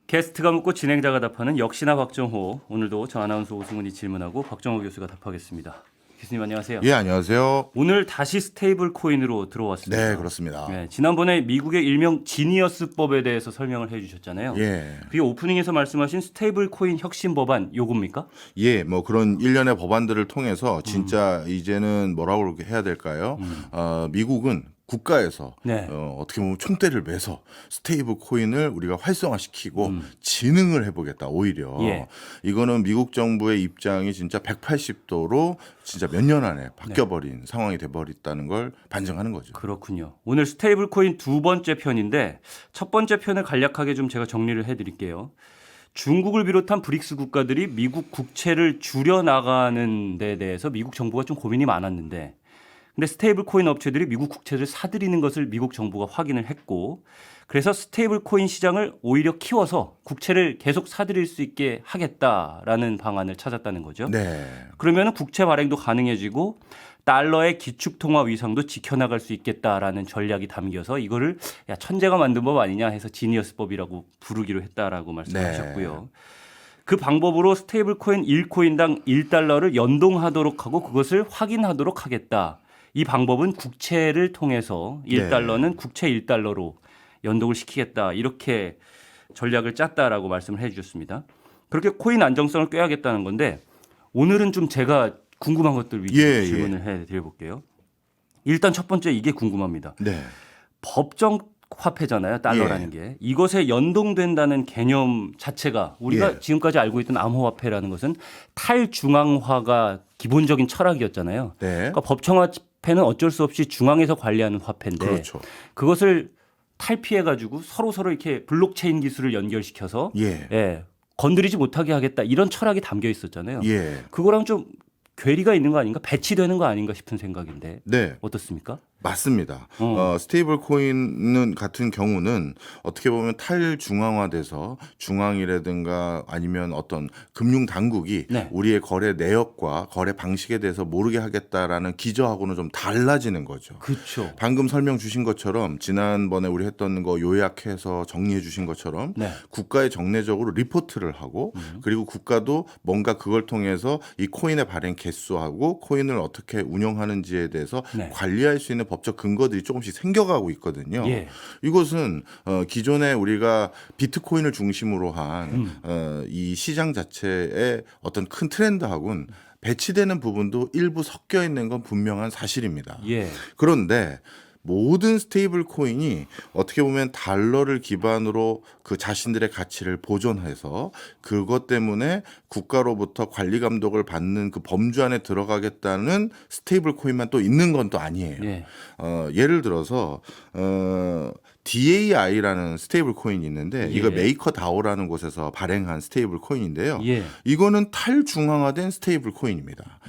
게스트가 묻고 진행자가 답하는 역시나 박정호. 오늘도 저 아나운서 오승훈이 질문하고 박정호 교수가 답하겠습니다. 교수님 안녕하세요. 예, 안녕하세요. 오늘 다시 스테이블 코인으로 들어왔습니다. 네, 그렇습니다. 네, 지난번에 미국의 일명 지니어스법에 대해서 설명을 해주셨잖아요. 예. 그게 오프닝에서 말씀하신 스테이블 코인 혁신 법안 요겁니까? 예, 뭐 그런 일련의 법안들을 통해서 진짜 이제는 뭐라고 해야 될까요? 미국은 국가에서 네. 어떻게 보면 총대를 매서 스테이블 코인을 우리가 활성화시키고 진흥을 해보겠다. 오히려 예. 이거는 미국 정부의 입장이 진짜 180도로 진짜 몇 년 안에 바뀌어버린 상황이 돼버렸다는 걸 반증하는 거죠. 그렇군요. 오늘 스테이블 코인 두 번째 편인데 첫 번째 편을 간략하게 좀 제가 정리를 해드릴게요. 중국을 비롯한 브릭스 국가들이 미국 국채를 줄여 나가는 데 대해서 미국 정부가 좀 고민이 많았는데 근데 스테이블 코인 업체들이 미국 국채를 사들이는 것을 미국 정부가 확인을 했고 그래서 스테이블 코인 시장을 오히려 키워서 국채를 계속 사들일 수 있게 하겠다라는 방안을 찾았다는 거죠. 네. 그러면 국채 발행도 가능해지고 달러의 기축통화 위상도 지켜나갈 수 있겠다라는 전략이 담겨서 이거를 야, 천재가 만든 법 아니냐 해서 지니어스법이라고 부르기로 했다라고 말씀하셨고요. 그 방법으로 스테이블 코인 1코인당 1달러를 연동하도록 하고 그것을 확인하도록 하겠다. 이 방법은 국채를 통해서 1달러는 국채 1달러로 연동을 시키겠다. 이렇게 전략을 짰다라고 말씀을 해 주셨습니다. 그렇게 코인 안정성을 꾀하겠다는 건데 오늘은 좀 제가 궁금한 것들 위주로 질문을 해 드려볼게요. 일단 첫 번째 이게 궁금합니다. 네. 법정 화폐잖아요. 달러라는 게. 이것에 연동된다는 개념 자체가 우리가 지금까지 알고 있던 암호화폐라는 것은 탈중앙화가 기본적인 철학이었잖아요. 네. 그러니까 법정화폐는 어쩔 수 없이 중앙에서 관리하는 화폐인데 그렇죠. 그것을 탈피해 가지고 서로 이렇게 블록체인 기술을 연결시켜서 예. 건드리지 못하게 하겠다 이런 철학이 담겨 있었잖아요. 예. 그거랑 좀 괴리가 있는 거 아닌가? 배치되는 거 아닌가 싶은 생각인데 네. 어떻습니까? 맞습니다. 스테이블 코인 같은 경우는 어떻게 보면 탈중앙화돼서 중앙이라든가 아니면 어떤 금융 당국이 우리의 거래 내역과 거래 방식에 대해서 모르게 하겠다라는 기저하고는 좀 달라지는 거죠. 그렇죠. 방금 설명 주신 것처럼 지난번에 우리 했던 거 요약해서 정리해 주신 것처럼 국가에 정례적으로 리포트를 하고 그리고 국가도 뭔가 그걸 통해서 이 코인의 발행 개수하고 코인을 어떻게 운영하는지에 대해서 관리할 수 있는 법적 근거들이 조금씩 생겨가고 있거든요. 이것은 기존에 우리가 비트코인을 중심으로 한 이 시장 자체의 어떤 큰 트렌드하고는 배치되는 부분도 일부 섞여 있는 건 분명한 사실입니다. 그런데 모든 스테이블 코인이 어떻게 보면 달러를 기반으로 그 자신들의 가치를 보존해서 그것 때문에 국가로부터 관리 감독을 받는 그 범주 안에 들어가겠다는 스테이블 코인만 또 있는 건 또 아니에요. 예를 들어서 DAI라는 스테이블 코인이 있는데 이거 메이커 다오라는 곳에서 발행한 스테이블 코인인데요. 이거는 탈중앙화된 스테이블 코인입니다.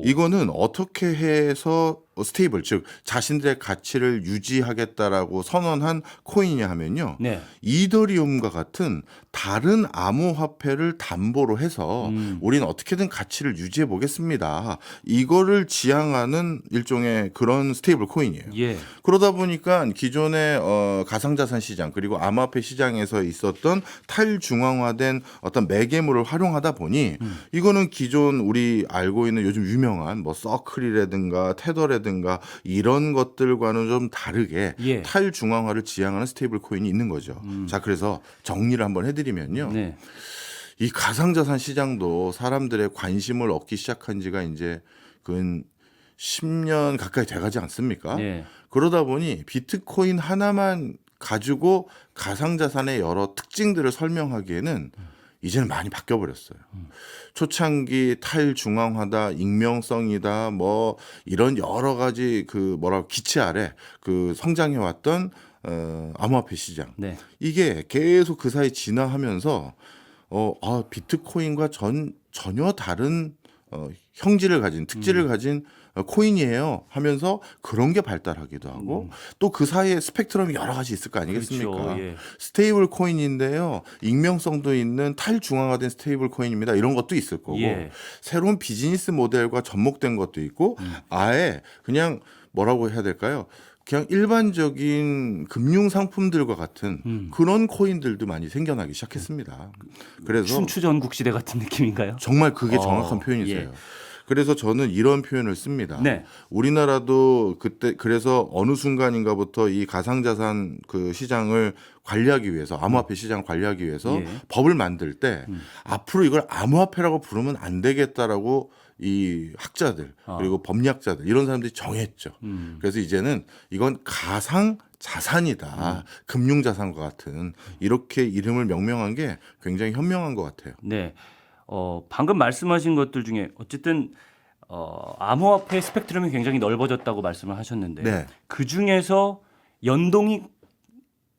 이거는 어떻게 해서 스테이블 즉 자신들의 가치를 유지하겠다라고 선언한 코인이냐 하면요. 이더리움과 같은 다른 암호화폐를 담보로 해서 우리는 어떻게든 가치를 유지해 보겠습니다. 이거를 지향하는 일종의 그런 스테이블 코인이에요. 그러다 보니까 기존의 가상자산 시장 그리고 암호화폐 시장에서 있었던 탈중앙화된 어떤 매개물을 활용하다 보니 이거는 기존 우리 알고 있는 요즘 유명한 뭐 서클이라든가 테더라든가 이런 것들과는 좀 다르게 탈중앙화를 지향하는 스테이블 코인이 있는 거죠. 자, 그래서 정리를 한번 해드리면요. 이 가상자산 시장도 사람들의 관심을 얻기 시작한 지가 이제 근 10년 가까이 돼가지 않습니까? 그러다 보니 비트코인 하나만 가지고 가상자산의 여러 특징들을 설명하기에는 이제는 많이 바뀌어 버렸어요. 초창기 탈중앙화다, 익명성이다, 뭐 이런 여러 가지 그 기치 아래 그 성장해 왔던 암호화폐 시장. 이게 계속 그 사이 진화하면서 비트코인과 전혀 다른 형질을 가진 특질을 가진 코인이에요 하면서 그런 게 발달하기도 하고 또 그 사이에 스펙트럼이 여러 가지 있을 거 아니겠습니까? 스테이블 코인인데요. 익명성도 있는 탈중앙화된 스테이블 코인입니다. 이런 것도 있을 거고 새로운 비즈니스 모델과 접목된 것도 있고 아예 그냥 뭐라고 해야 될까요? 그냥 일반적인 금융 상품들과 같은 그런 코인들도 많이 생겨나기 시작했습니다. 그래서 춘추전국 시대 같은 느낌인가요? 정말 그게 정확한 표현이세요. 예. 그래서 저는 이런 표현을 씁니다. 네. 우리나라도 그때 그래서 어느 순간인가부터 이 가상자산 그 시장을 관리하기 위해서 암호화폐 시장을 관리하기 위해서 예. 법을 만들 때 앞으로 이걸 암호화폐라고 부르면 안 되겠다라고 이 학자들 그리고 법리학자들 이런 사람들이 정했죠. 그래서 이제는 이건 가상 자산이다. 금융자산과 같은 이렇게 이름을 명명한 게 굉장히 현명한 것 같아요. 네. 방금 말씀하신 것들 중에 어쨌든 암호화폐 스펙트럼이 굉장히 넓어졌다고 말씀을 하셨는데 네. 그 중에서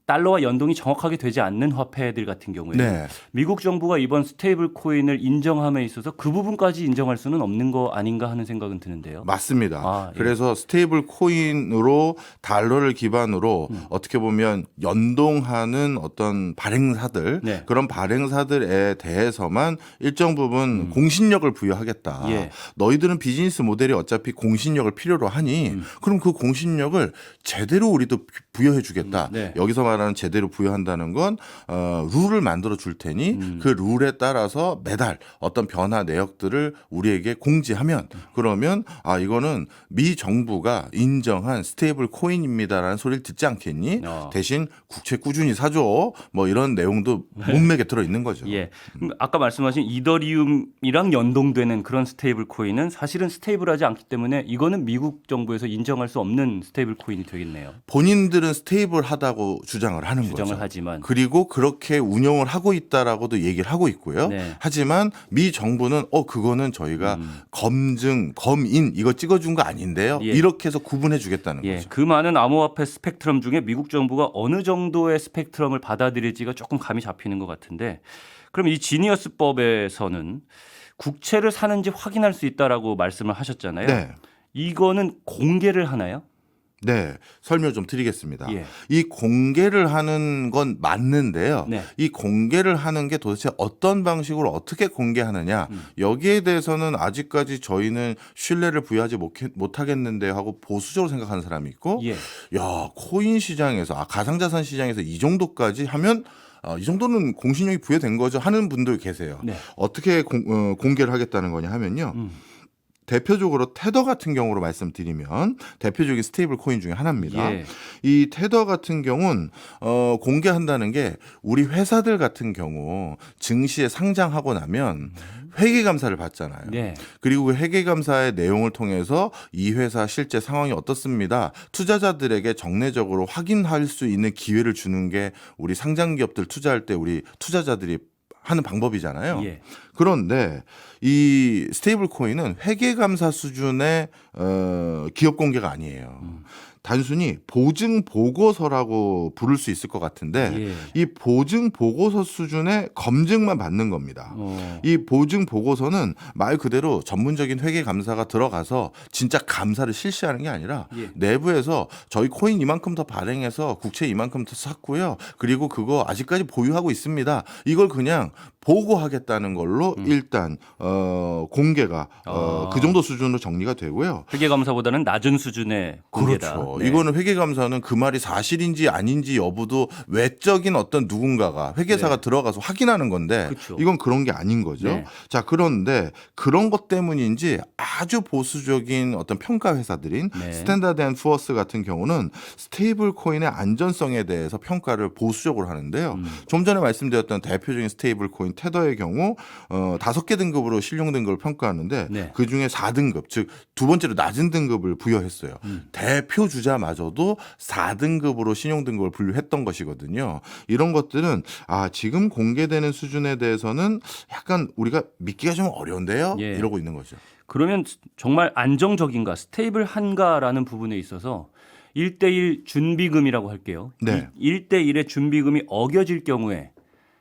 달러와 연동이 정확하게 되지 않는 화폐들 같은 경우에 네. 미국 정부가 이번 스테이블 코인을 인정함에 있어서 그 부분까지 인정할 수는 없는 거 아닌가 하는 생각은 드는데요. 맞습니다. 예. 그래서 스테이블 코인으로 달러를 기반으로 어떻게 보면 연동하는 어떤 발행사들 네. 그런 발행사들에 대해서만 일정 부분 공신력을 부여하겠다. 예. 너희들은 비즈니스 모델이 어차피 공신력을 필요로 하니 그럼 그 공신력을 제대로 우리도 부여해 주겠다. 네. 여기서 말하는 제대로 부여한다는 건 룰을 만들어 줄 테니 그 룰에 따라서 매달 어떤 변화 내역들을 우리에게 공지하면 그러면 이거는 미 정부가 인정한 스테이블 코인입니다라는 소리를 듣지 않겠니? 대신 국채 꾸준히 사줘. 뭐 이런 내용도 문맥에 들어 있는 거죠. 예. 그럼 아까 말씀하신 이더리움이랑 연동되는 그런 스테이블 코인은 사실은 스테이블하지 않기 때문에 이거는 미국 정부에서 인정할 수 없는 스테이블 코인이 되겠네요. 본인들은 스테이블하다고 주장을 하는 주장을 거죠. 하지만 그리고 그렇게 운영을 하고 있다라고도 얘기를 하고 있고요. 네. 하지만 미 정부는 그거는 저희가 검인 이거 찍어준 거 아닌데요. 예. 이렇게 해서 구분해 주겠다는 예, 거죠. 그 많은 암호화폐 스펙트럼 중에 미국 정부가 어느 정도의 스펙트럼을 받아들일지가 조금 감이 잡히는 것 같은데 그럼 이 지니어스법에서는 국채를 사는지 확인할 수 있다라고 말씀을 하셨잖아요. 네. 이거는 공개를 하나요? 네, 설명 좀 드리겠습니다. 예. 이 공개를 하는 건 맞는데요. 네. 이 공개를 하는 게 도대체 어떤 방식으로 어떻게 공개하느냐 여기에 대해서는 아직까지 저희는 신뢰를 부여하지 못하겠는데 하고 보수적으로 생각하는 사람이 있고 예. 야 코인 시장에서 가상자산 시장에서 이 정도까지 하면 이 정도는 공신력이 부여된 거죠 하는 분들 계세요. 네. 어떻게 공개를 하겠다는 거냐 하면요. 대표적으로 테더 같은 경우로 말씀드리면 대표적인 스테이블 코인 중에 하나입니다. 예. 이 테더 같은 경우는 공개한다는 게 우리 회사들 같은 경우 증시에 상장하고 나면 회계감사를 받잖아요. 네. 그리고 그 회계감사의 내용을 통해서 이 회사 실제 상황이 어떻습니다. 투자자들에게 정례적으로 확인할 수 있는 기회를 주는 게 우리 상장기업들 투자할 때 우리 투자자들이 하는 방법이잖아요. 예. 그런데 이 스테이블 코인은 회계감사 수준의 기업 공개가 아니에요. 단순히 보증 보고서라고 부를 수 있을 것 같은데 예. 이 보증 보고서 수준의 검증만 받는 겁니다. 이 보증 보고서는 말 그대로 전문적인 회계 감사가 들어가서 진짜 감사를 실시하는 게 아니라 예. 내부에서 저희 코인 이만큼 더 발행해서 국채 이만큼 더 샀고요. 그리고 그거 아직까지 보유하고 있습니다. 이걸 그냥 보고하겠다는 걸로 일단 공개가 그 정도 수준으로 정리가 되고요. 회계감사보다는 낮은 수준의 공개다. 그렇죠. 네. 이거는 회계감사는 그 말이 사실인지 아닌지 여부도 외적인 어떤 누군가가 회계사가 네. 들어가서 확인하는 건데 그렇죠. 이건 그런 게 아닌 거죠. 네. 자, 그런데 그런 것 때문인지 아주 보수적인 어떤 평가 회사들인 네. 스탠다드 앤 푸어스 같은 경우는 스테이블 코인의 안전성에 대해서 평가를 보수적으로 하는데요. 좀 전에 말씀드렸던 대표적인 스테이블 코인 테더의 경우 5개 등급으로 신용 등급을 평가하는데 네. 그중에 4등급 즉 두 번째로 낮은 등급을 부여했어요. 대표 주자마저도 4등급으로 신용 등급을 분류했던 것이거든요. 이런 것들은 지금 공개되는 수준에 대해서는 약간 우리가 믿기가 좀 어려운데요. 예. 이러고 있는 거죠. 그러면 정말 안정적인가 스테이블한가라는 부분에 있어서 1대1 준비금이라고 할게요. 네. 1대1의 준비금이 어겨질 경우에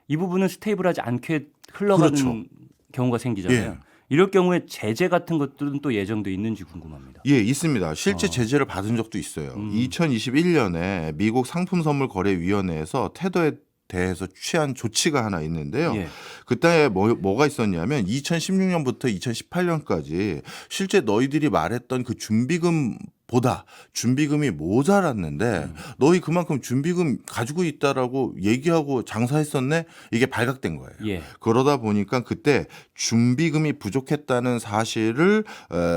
이 부분은 스테이블하지 않게 흘러가는 그렇죠. 경우가 생기잖아요. 예. 이럴 경우에 제재 같은 것들은 또 예정돼 있는지 궁금합니다. 예, 있습니다. 실제 제재를 받은 적도 있어요. 2021년에 미국 상품선물거래위원회에서 테더에 대해서 취한 조치가 하나 있는데요. 예. 그때 뭐가 있었냐면 2016년부터 2018년까지 실제 너희들이 말했던 그 준비금 보다 준비금이 모자랐는데 너희 그만큼 준비금 가지고 있다라고 얘기하고 장사했었네. 이게 발각된 거예요. 예. 그러다 보니까 그때 준비금이 부족했다는 사실을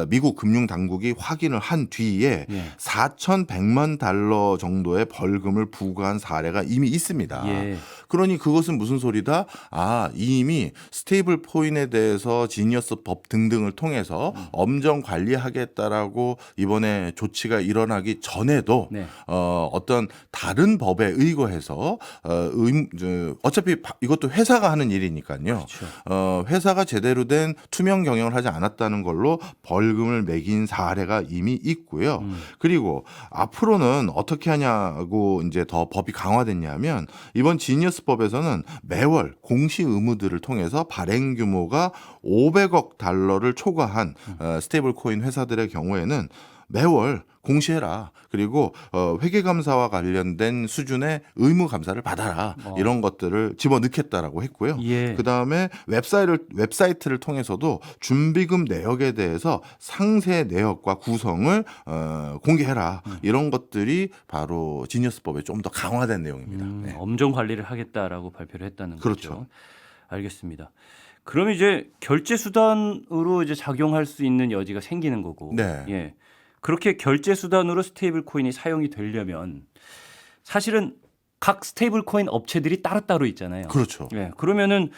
미국 금융 당국이 확인을 한 뒤에 예. 4,100만 달러 정도의 벌금을 부과한 사례가 이미 있습니다. 예. 그러니 그것은 무슨 소리다? 아, 이미 스테이블 코인에 대해서 지니어스 법 등등을 통해서 엄정 관리하겠다라고 이번에 조치가 일어나기 전에도 네. 어떤 다른 법에 의거해서 어차피 이것도 회사가 하는 일이니까요. 그렇죠. 회사가 제대로 된 투명 경영을 하지 않았다는 걸로 벌금을 매긴 사례가 이미 있고요. 그리고 앞으로는 어떻게 하냐고 이제 더 법이 강화됐냐면 이번 지니어스 법에서는 매월 공시 의무들을 통해서 발행 규모가 500억 달러를 초과한 스테이블 코인 회사들의 경우에는 매월 공시해라. 그리고 회계감사와 관련된 수준의 의무 감사를 받아라. 이런 것들을 집어넣겠다라고 했고요. 예. 그다음에 웹사이트를 통해서도 준비금 내역에 대해서 상세 내역과 구성을 공개해라. 이런 것들이 바로 지니어스법에 좀 더 강화된 내용입니다. 네. 엄정 관리를 하겠다라고 발표를 했다는 그렇죠. 거죠. 알겠습니다. 그럼 이제 결제 수단으로 이제 작용할 수 있는 여지가 생기는 거고. 네. 예. 그렇게 결제 수단으로 스테이블 코인이 사용이 되려면 사실은 각 스테이블 코인 업체들이 따로따로 있잖아요. 그렇죠. 예. 그러면은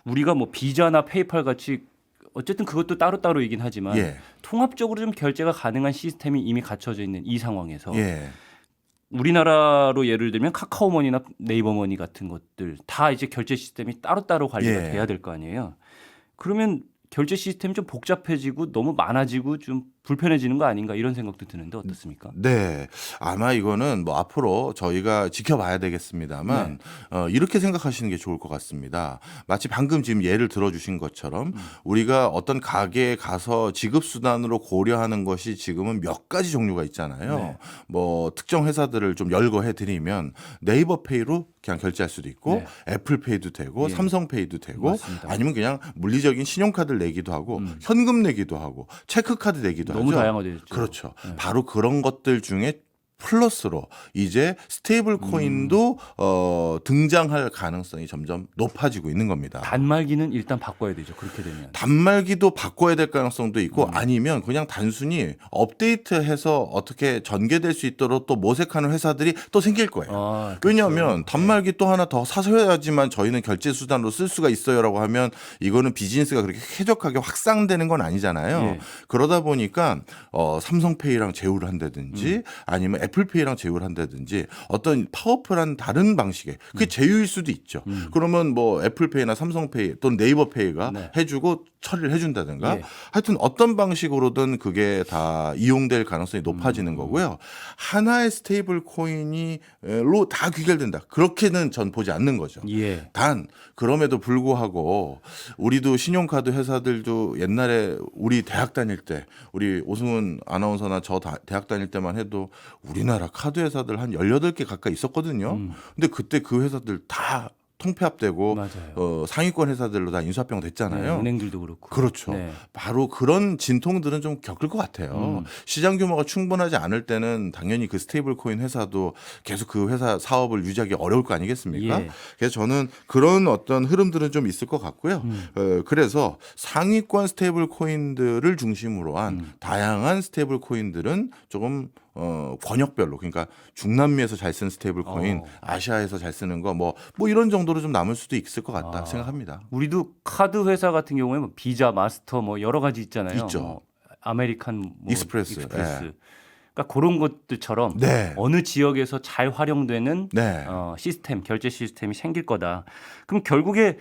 우리가 뭐 비자나 페이팔 같이 어쨌든 그것도 따로따로이긴 하지만 예. 통합적으로 좀 결제가 가능한 시스템이 이미 갖춰져 있는 이 상황에서 예. 우리나라로 예를 들면 카카오머니나 네이버머니 같은 것들 다 이제 결제 시스템이 따로따로 관리가 예. 돼야 될 거 아니에요. 그러면 결제 시스템이 좀 복잡해지고 너무 많아지고 좀 불편해지는 거 아닌가 이런 생각도 드는데 어떻습니까? 네, 아마 이거는 뭐 앞으로 저희가 지켜봐야 되겠습니다만 이렇게 생각하시는 게 좋을 것 같습니다. 마치 방금 지금 예를 들어주신 것처럼 우리가 어떤 가게에 가서 지급 수단으로 고려하는 것이 지금은 몇 가지 종류가 있잖아요. 네. 뭐 특정 회사들을 좀 열거해 드리면 네이버페이로 그냥 결제할 수도 있고 네. 애플페이도 되고 예. 삼성페이도 되고 맞습니다. 아니면 그냥 물리적인 신용카드를 내기도 하고 현금 내기도 하고 체크카드 내기도 너무 하죠. 다양화되죠. 그렇죠. 네. 바로 그런 것들 중에 플러스로 이제 스테이블 코인도 등장할 가능성이 점점 높아지고 있는 겁니다. 단말기는 일단 바꿔야 되죠. 그렇게 되면. 단말기도 바꿔야 될 가능성도 있고 아니면 그냥 단순히 업데이트해서 어떻게 전개될 수 있도록 또 모색하는 회사들이 또 생길 거예요. 아, 왜냐하면 단말기 또 하나 더 사셔야지만 저희는 결제 수단으로 쓸 수가 있어요라고 하면 이거는 비즈니스가 그렇게 쾌적하게 확산되는 건 아니잖아요. 예. 그러다 보니까 삼성페이랑 제휴를 한다든지 아니면 애플페이랑 제휴를 한다든지 어떤 파워풀한 다른 방식의 그게 제휴일 수도 있죠. 그러면 뭐 애플페이나 삼성페이 또는 네이버페이가 네. 해주고 처리를 해준다든가 예. 하여튼 어떤 방식으로든 그게 다 이용될 가능성이 높아지는 거고요. 하나의 스테이블 코인이로 다 귀결된다. 그렇게는 전 보지 않는 거죠. 예. 단 그럼에도 불구하고 우리도 신용카드 회사들도 옛날에 우리 대학 다닐 때 우리 오승훈 아나운서나 저 대학 다닐 때만 해도 우리나라 카드 회사들 한 18개 가까이 있었거든요. 근데 그때 그 회사들 다 통폐합되고 맞아요. 상위권 회사들로 다 인수합병 됐잖아요. 네, 은행들도 그렇고. 그렇죠. 네. 바로 그런 진통들은 좀 겪을 것 같아요. 시장 규모가 충분하지 않을 때는 당연히 그 스테이블 코인 회사도 계속 그 회사 사업을 유지하기 어려울 거 아니겠습니까? 예. 그래서 저는 그런 어떤 흐름들은 좀 있을 것 같고요. 그래서 상위권 스테이블 코인들을 중심으로 한 다양한 스테이블 코인들은 조금 권역별로 그러니까 중남미에서 잘 쓰는 스테이블 코인, 아시아에서 잘 쓰는 거 뭐 이런 정도로 좀 남을 수도 있을 것 같다 생각합니다. 우리도 카드 회사 같은 경우에 뭐 비자, 마스터 뭐 여러 가지 있잖아요. 있죠. 뭐 아메리칸 뭐 익스프레스. 예. 그러니까 그런 것들처럼 네. 어느 지역에서 잘 활용되는 네. 시스템, 결제 시스템이 생길 거다. 그럼 결국에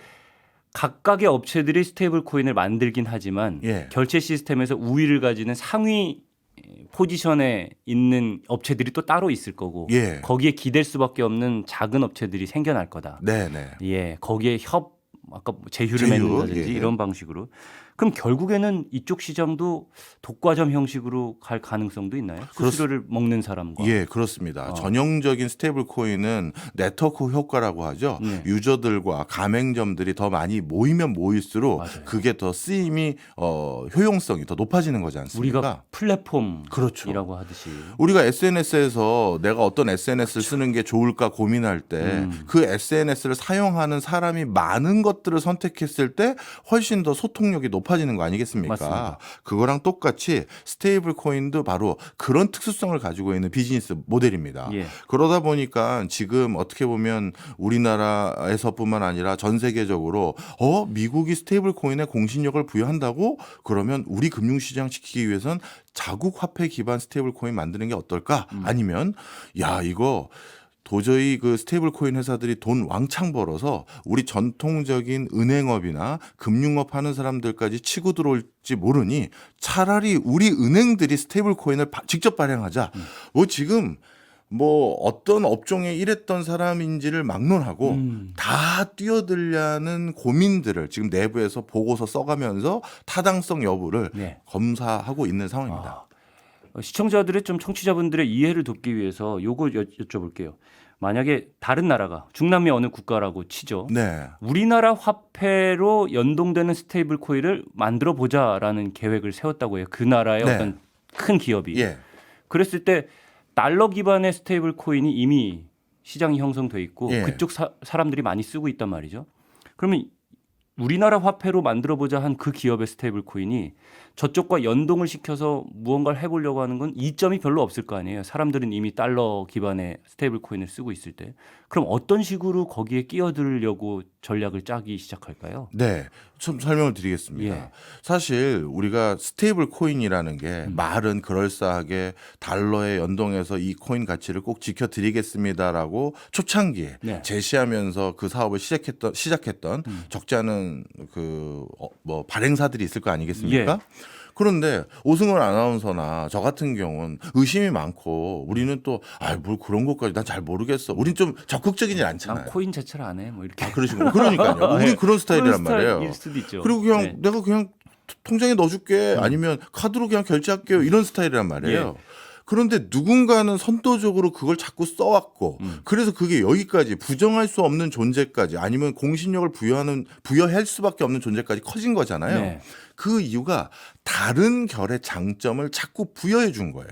각각의 업체들이 스테이블 코인을 만들긴 하지만 예. 결제 시스템에서 우위를 가지는 상위 포지션에 있는 업체들이 또 따로 있을 거고 예. 거기에 기댈 수밖에 없는 작은 업체들이 생겨날 거다. 네, 네. 예, 거기에 아까 뭐 제휴를 제휴, 맺는다든지 예. 이런 방식으로 그럼 결국에는 이쪽 시장도 독과점 형식으로 갈 가능성도 있나요? 수수료를 먹는 사람과. 예, 그렇습니다. 전형적인 스테이블 코인은 네트워크 효과라고 하죠. 네. 유저들과 가맹점들이 더 많이 모이면 모일수록 맞아요. 그게 더 쓰임이 효용성이 더 높아지는 거지 않습니까? 우리가 플랫폼이라고 그렇죠. 하듯이. 우리가 SNS에서 내가 어떤 SNS를 쓰는 게 좋을까 고민할 때 그 SNS를 사용하는 사람이 많은 것들을 선택했을 때 훨씬 더 소통력이 높아지는 거 아니겠습니까? 맞습니다. 그거랑 똑같이 스테이블 코인도 바로 그런 특수성을 가지고 있는 비즈니스 모델입니다. 예. 그러다 보니까 지금 어떻게 보면 우리나라에서뿐만 아니라 전 세계적으로 미국이 스테이블 코인에 공신력을 부여한다고 그러면 우리 금융시장 지키기 위해선 자국 화폐 기반 스테이블 코인 만드는 게 어떨까? 아니면 야 이거 도저히 그 스테이블 코인 회사들이 돈 왕창 벌어서 우리 전통적인 은행업이나 금융업 하는 사람들까지 치고 들어올지 모르니 차라리 우리 은행들이 스테이블 코인을 직접 발행하자. 뭐 지금 뭐 어떤 업종에 일했던 사람인지를 막론하고 다 뛰어들려는 고민들을 지금 내부에서 보고서 써가면서 타당성 여부를 네. 검사하고 있는 상황입니다. 시청자들의 좀 청취자분들의 이해를 돕기 위해서 요거 여쭤볼게요. 만약에 다른 나라가 중남미 어느 국가라고 치죠. 네. 우리나라 화폐로 연동되는 스테이블 코인을 만들어 보자라는 계획을 세웠다고 해요. 그 나라의 네. 어떤 큰 기업이. 예. 그랬을 때 달러 기반의 스테이블 코인이 이미 시장이 형성돼 있고 예. 그쪽 사람들이 많이 쓰고 있단 말이죠. 그러면 우리나라 화폐로 만들어 보자 한 그 기업의 스테이블 코인이 저쪽과 연동을 시켜서 무언가를 해보려고 하는 건 이점이 별로 없을 거 아니에요. 사람들은 이미 달러 기반의 스테이블 코인을 쓰고 있을 때. 그럼 어떤 식으로 거기에 끼어들려고 전략을 짜기 시작할까요? 네, 좀 설명을 드리겠습니다. 예. 사실 우리가 스테이블 코인이라는 게 말은 그럴싸하게 달러에 연동해서 이 코인 가치를 꼭 지켜드리겠습니다라고 초창기에 네. 제시하면서 그 사업을 시작했던 적지 않은 뭐 발행사들이 있을 거 아니겠습니까? 예. 그런데 오승훈 아나운서나 저 같은 경우는 의심이 많고 우리는 또 뭘 그런 것까지 난 잘 모르겠어. 우린 좀 적극적이지 않잖아요. 난 코인 자체를 안 해. 뭐 이렇게. 그러시군요. 그러니까요. 우리 그런 스타일이란 말이에요. 스타일일 수도 있죠. 그리고 그냥 네. 내가 그냥 통장에 넣어줄게 아니면 카드로 그냥 결제할게요 이런 스타일이란 말이에요. 그런데 누군가는 선도적으로 그걸 자꾸 써왔고 그래서 그게 여기까지 부정할 수 없는 존재까지 아니면 공신력을 부여할 수밖에 없는 존재까지 커진 거잖아요. 네. 그 이유가 다른 결의 장점을 자꾸 부여해 준 거예요.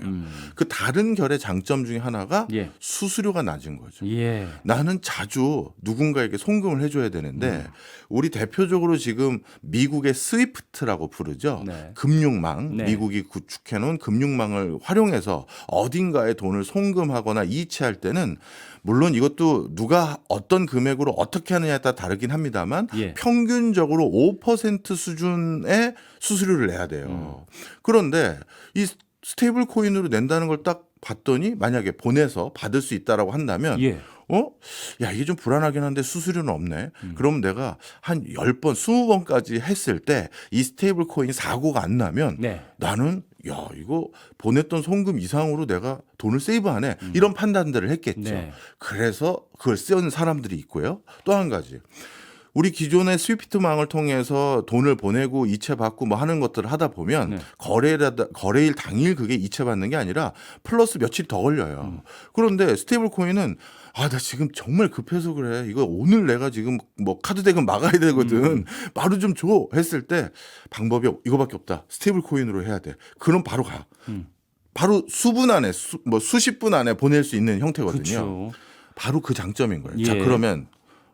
그 다른 결의 장점 중에 하나가 예. 수수료가 낮은 거죠. 예. 나는 자주 누군가에게 송금을 해줘야 되는데 우리 대표적으로 지금 미국의 스위프트라고 부르죠. 네. 금융망, 네. 미국이 구축해놓은 금융망을 활용해서 어딘가에 돈을 송금하거나 이체할 때는 물론 이것도 누가 어떤 금액으로 어떻게 하느냐에 따라 다르긴 합니다만 예. 평균적으로 5% 수준의 수수료를 내야 돼요. 그런데 이 스테이블 코인으로 낸다는 걸 딱 봤더니 만약에 보내서 받을 수 있다라고 한다면 예. 야, 이게 좀 불안하긴 한데 수수료는 없네. 그럼 내가 한 10번, 20번까지 했을 때 이 스테이블 코인 사고가 안 나면 네. 나는 야, 이거 보냈던 송금 이상으로 내가 돈을 세이브하네. 이런 판단들을 했겠죠. 네. 그래서 그걸 쓰는 사람들이 있고요. 또 한 가지. 우리 기존의 스위프트망을 통해서 돈을 보내고 이체받고 뭐 하는 것들을 하다 보면 네. 거래일 당일 그게 이체받는 게 아니라 플러스 며칠 더 걸려요. 그런데 스테이블 코인은 나 지금 정말 급해서 그래. 이거 오늘 내가 지금 뭐 카드 대금 막아야 되거든. 바로 좀 줘. 했을 때 방법이 이거밖에 없다. 스테이블 코인으로 해야 돼. 그럼 바로 가. 바로 수분 안에 수십 분 안에 보낼 수 있는 형태거든요. 그렇죠. 바로 그 장점인 거예요. 예. 자, 그러면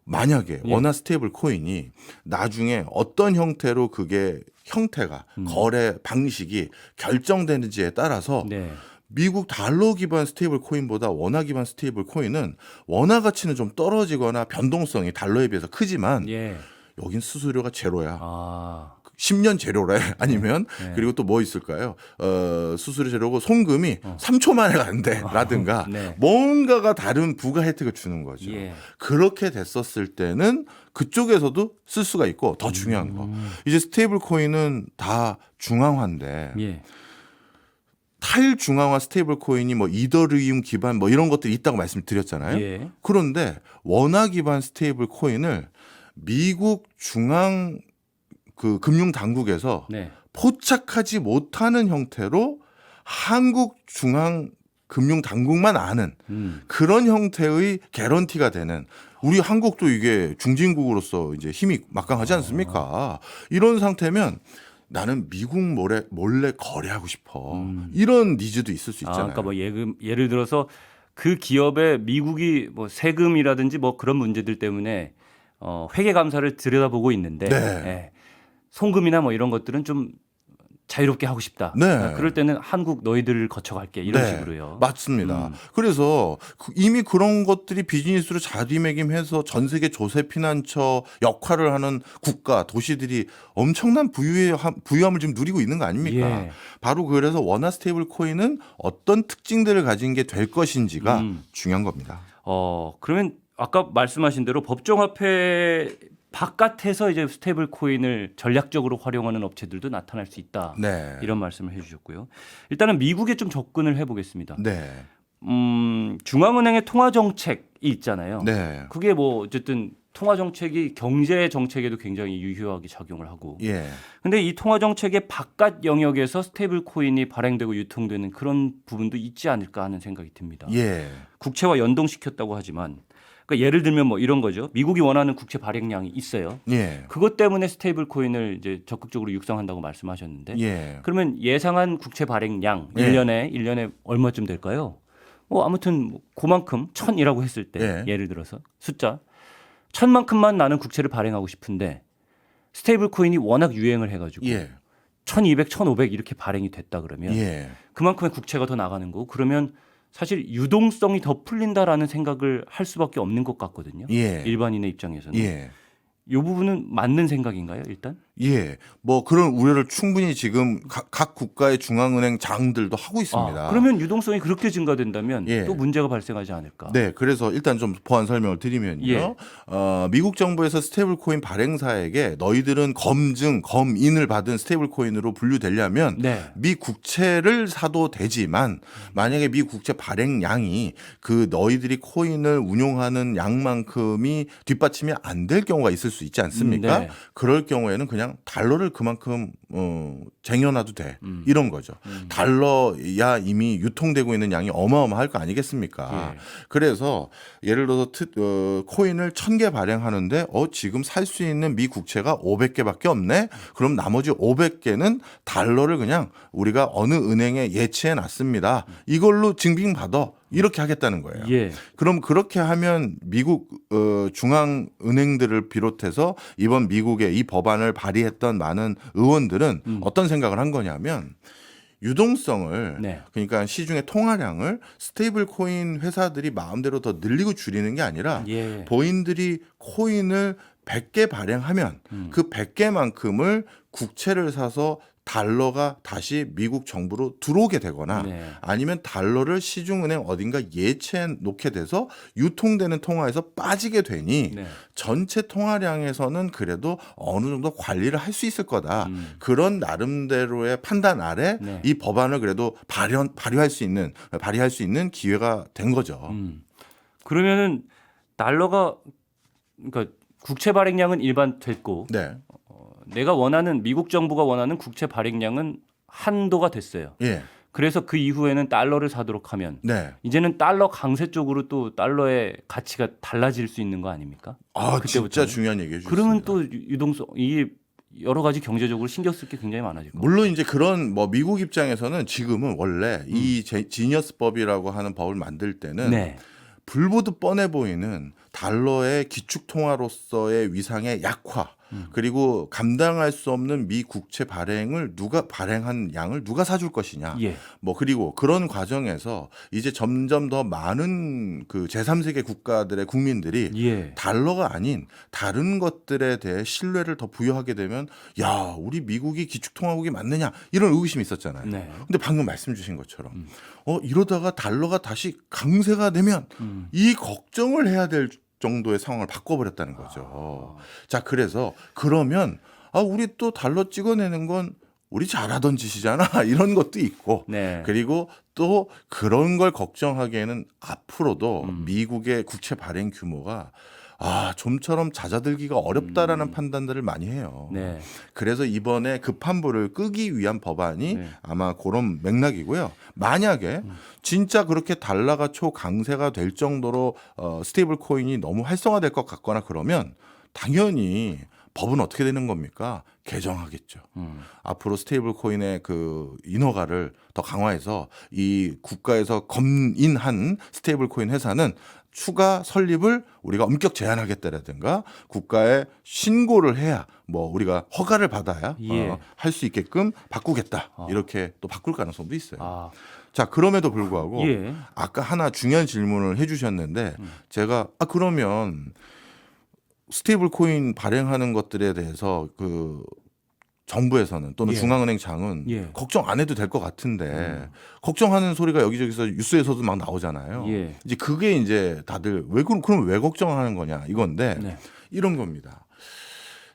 만약에 예. 원화 스테이블 코인이 나중에 어떤 형태로 그게 형태가 거래 방식이 결정되는지에 따라서 네. 미국 달러 기반 스테이블 코인보다 원화 기반 스테이블 코인은 원화 가치는 좀 떨어지거나 변동성이 달러에 비해서 크지만 예. 여긴 수수료가 제로야. 아. 10년 제로래. 아니면 네. 그리고 또 뭐 있을까요? 수수료 제로고 송금이 3초 만에 간대. 라든가 네. 뭔가가 다른 부가 혜택을 주는 거죠. 예. 그렇게 됐었을 때는 그쪽에서도 쓸 수가 있고 더 중요한 거. 이제 스테이블 코인은 다 중앙화인데 예. 탈중앙화 스테이블 코인이 뭐 이더리움 기반 뭐 이런 것들이 있다고 말씀드렸잖아요. 예. 그런데 원화 기반 스테이블 코인을 미국 중앙 그 금융 당국에서 네. 포착하지 못하는 형태로 한국 중앙 금융 당국만 아는 그런 형태의 개런티가 되는, 우리 한국도 이게 중진국으로서 이제 힘이 막강하지 않습니까? 이런 상태면 나는 미국 몰래 거래하고 싶어. 이런 니즈도 있을 수 있잖아요. 그러니까 뭐 예를 들어서 그 기업에 미국이 뭐 세금이라든지 뭐 그런 문제들 때문에 회계 감사를 들여다보고 있는데 네. 예, 송금이나 뭐 이런 것들은 좀 자유롭게 하고 싶다. 네. 그럴 때는 한국 너희들을 거쳐갈게 이런 네, 식으로요. 맞습니다. 그래서 이미 그런 것들이 비즈니스로 자리매김해서 전 세계 조세 피난처 역할을 하는 국가, 도시들이 엄청난 부유함을 지금 누리고 있는 거 아닙니까? 예. 바로 그래서 원화 스테이블 코인은 어떤 특징들을 가진 게 될 것인지가 중요한 겁니다. 그러면 아까 말씀하신 대로 법정화폐 바깥에서 이제 스테이블 코인을 전략적으로 활용하는 업체들도 나타날 수 있다. 네. 이런 말씀을 해주셨고요. 일단은 미국에 좀 접근을 해보겠습니다. 네. 중앙은행의 통화 정책이 있잖아요. 네. 그게 뭐 어쨌든 통화 정책이 경제 정책에도 굉장히 유효하게 작용을 하고. 예. 근데 이 통화 정책의 바깥 영역에서 스테이블 코인이 발행되고 유통되는 그런 부분도 있지 않을까 하는 생각이 듭니다. 예. 국채와 연동시켰다고 하지만, 그러니까 예를 들면 뭐 이런 거죠. 미국이 원하는 국채 발행량이 있어요. 예. 그것 때문에 스테이블 코인을 이제 적극적으로 육성한다고 말씀하셨는데, 예. 그러면 예상한 국채 발행량 예. 1년에 얼마쯤 될까요? 뭐 아무튼 그만큼 1000이라고 했을 때 예. 예를 들어서 숫자 1000만큼만 나는 국채를 발행하고 싶은데 스테이블 코인이 워낙 유행을 해가지고 예. 1200, 1500 이렇게 발행이 됐다 그러면 예. 그만큼의 국채가 더 나가는 거고, 그러면 사실 유동성이 더 풀린다라는 생각을 할 수밖에 없는 것 같거든요. 예. 일반인의 입장에서는. 예. 이 부분은 맞는 생각인가요, 일단? 예, 뭐 그런 우려를 충분히 지금 각 국가의 중앙은행 장들도 하고 있습니다. 그러면 유동성이 그렇게 증가된다면 예. 또 문제가 발생하지 않을까? 네, 그래서 일단 좀 보완 설명을 드리면요. 예. 미국 정부에서 스테이블 코인 발행사에게 너희들은 검인을 받은 스테이블 코인으로 분류되려면 네. 미 국채를 사도 되지만 만약에 미 국채 발행량이 그 너희들이 코인을 운용하는 양만큼이 뒷받침이 안 될 경우가 있을 수 있지 않습니까? 네. 그럴 경우에는 그냥 달러를 그만큼 쟁여놔도 돼. 이런 거죠. 달러야 이미 유통되고 있는 양이 어마어마할 거 아니겠습니까? 예. 그래서 예를 들어서 코인을 1000개 발행하는데 지금 살 수 있는 미 국채가 500개밖에 없네. 그럼 나머지 500개는 달러를 그냥 우리가 어느 은행에 예치해 놨습니다. 이걸로 증빙받아. 이렇게 하겠다는 거예요. 예. 그럼 그렇게 하면 미국 중앙은행들을 비롯해서 이번 미국의 이 법안을 발의했던 많은 의원들은 어떤 생각을 한 거냐면 유동성을 네. 그러니까 시중의 통화량을 스테이블 코인 회사들이 마음대로 더 늘리고 줄이는 게 아니라 예. 본인들이 코인을 100개 발행하면 그 100개만큼을 국채를 사서 달러가 다시 미국 정부로 들어오게 되거나 네. 아니면 달러를 시중은행 어딘가 예치해 놓게 돼서 유통되는 통화에서 빠지게 되니 네. 전체 통화량에서는 그래도 어느 정도 관리를 할 수 있을 거다. 그런 나름대로의 판단 아래 네. 이 법안을 그래도 발의할 수 있는 기회가 된 거죠. 그러면은 달러가, 그러니까 국채 발행량은 일반 됐고 네. 내가 원하는, 미국 정부가 원하는 국채 발행량은 한도가 됐어요. 예. 그래서 그 이후에는 달러를 사도록 하면 네. 이제는 달러 강세 쪽으로 또 달러의 가치가 달라질 수 있는 거 아닙니까? 아, 진짜 그때부터는. 중요한 얘기해 주셨습니다. 그러면 또 유동성, 이게 여러 가지 경제적으로 신경 쓸 게 굉장히 많아질 거예요. 물론 이제 그런 뭐 미국 입장에서는 지금은 원래 이 지니어스법이라고 하는 법을 만들 때는 네. 불보듯 뻔해 보이는 달러의 기축 통화로서의 위상의 약화 그리고 감당할 수 없는 미 국채 발행한 양을 누가 사줄 것이냐. 예. 뭐 그리고 그런 과정에서 이제 점점 더 많은 그 제3세계 국가들의 국민들이 예. 달러가 아닌 다른 것들에 대해 신뢰를 더 부여하게 되면 야, 우리 미국이 기축통화국이 맞느냐 이런 의구심이 있었잖아요. 네. 근데 방금 말씀 주신 것처럼 이러다가 달러가 다시 강세가 되면 이 걱정을 해야 될 정도의 상황을 바꿔버렸다는 거죠. 자, 그래서 그러면 우리 또 달러 찍어내는 건 우리 잘하던 짓이잖아 이런 것도 있고 네. 그리고 또 그런 걸 걱정하기에는 앞으로도 미국의 국채 발행 규모가 좀처럼 잦아들기가 어렵다라는 판단들을 많이 해요. 네. 그래서 이번에 급한 불을 끄기 위한 법안이 네. 아마 그런 맥락이고요. 만약에 진짜 그렇게 달러가 초강세가 될 정도로 스테이블 코인이 너무 활성화될 것 같거나 그러면 당연히 법은 어떻게 되는 겁니까? 개정하겠죠. 앞으로 스테이블 코인의 그 인허가를 더 강화해서 이 국가에서 검인한 스테이블 코인 회사는 추가 설립을 우리가 엄격 제한하겠다라든가 국가에 신고를 해야 뭐 우리가 허가를 받아야 예. 할 수 있게끔 바꾸겠다. 이렇게 또 바꿀 가능성도 있어요. 아. 자, 그럼에도 불구하고 예. 아까 하나 중요한 질문을 해주셨는데 제가 그러면 스테이블 코인 발행하는 것들에 대해서 그 정부에서는 또는 예. 중앙은행장은 예. 걱정 안 해도 될 것 같은데 걱정하는 소리가 여기저기서 뉴스에서도 막 나오잖아요. 예. 이제 그게 이제 다들 그럼 왜 걱정하는 거냐 이건데 네. 이런 겁니다.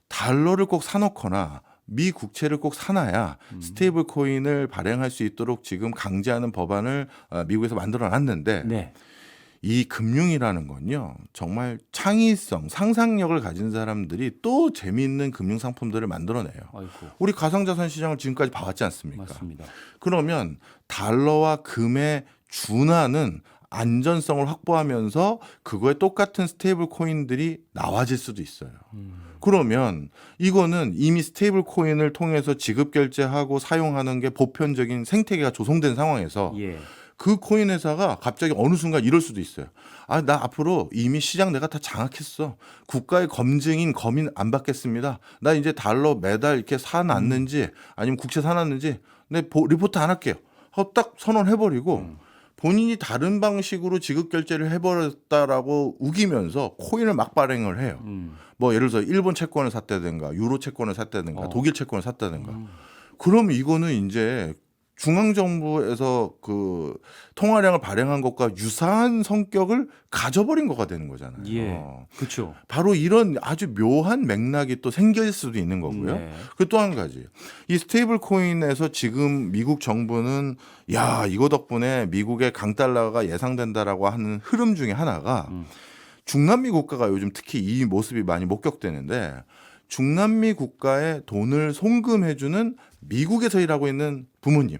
달러를 꼭 사놓거나 미 국채를 꼭 사놔야 스테이블 코인을 발행할 수 있도록 지금 강제하는 법안을 미국에서 만들어 놨는데 네. 이 금융이라는 건요 정말 창의성, 상상력을 가진 사람들이 또 재미있는 금융 상품들을 만들어내요. 아이고. 우리 가상자산 시장을 지금까지 봐왔지 않습니까? 맞습니다. 그러면 달러와 금에 준하는 안전성을 확보하면서 그거에 똑같은 스테이블 코인들이 나와질 수도 있어요. 그러면 이거는 이미 스테이블 코인을 통해서 지급 결제하고 사용하는 게 보편적인 생태계가 조성된 상황에서 예. 그 코인 회사가 갑자기 어느 순간 이럴 수도 있어요. 나 앞으로 이미 시장 내가 다 장악했어. 국가의 검증인 검인 안 받겠습니다. 나 이제 달러 매달 이렇게 사놨는지 아니면 국채 사놨는지 리포트 안 할게요. 하고 딱 선언해버리고 본인이 다른 방식으로 지급 결제를 해버렸다라고 우기면서 코인을 막 발행을 해요. 뭐 예를 들어서 일본 채권을 샀다든가 유로 채권을 샀다든가 독일 채권을 샀다든가. 그럼 이거는 이제 중앙정부에서 그 통화량을 발행한 것과 유사한 성격을 가져버린 거가 되는 거잖아요. 예. 그렇죠. 바로 이런 아주 묘한 맥락이 또 생길 수도 있는 거고요. 네. 그 또 한 가지. 이 스테이블 코인에서 지금 미국 정부는 이거 덕분에 미국의 강달러가 예상된다라고 하는 흐름 중에 하나가 중남미 국가가 요즘 특히 이 모습이 많이 목격되는데 중남미 국가에 돈을 송금해주는 미국에서 일하고 있는 부모님.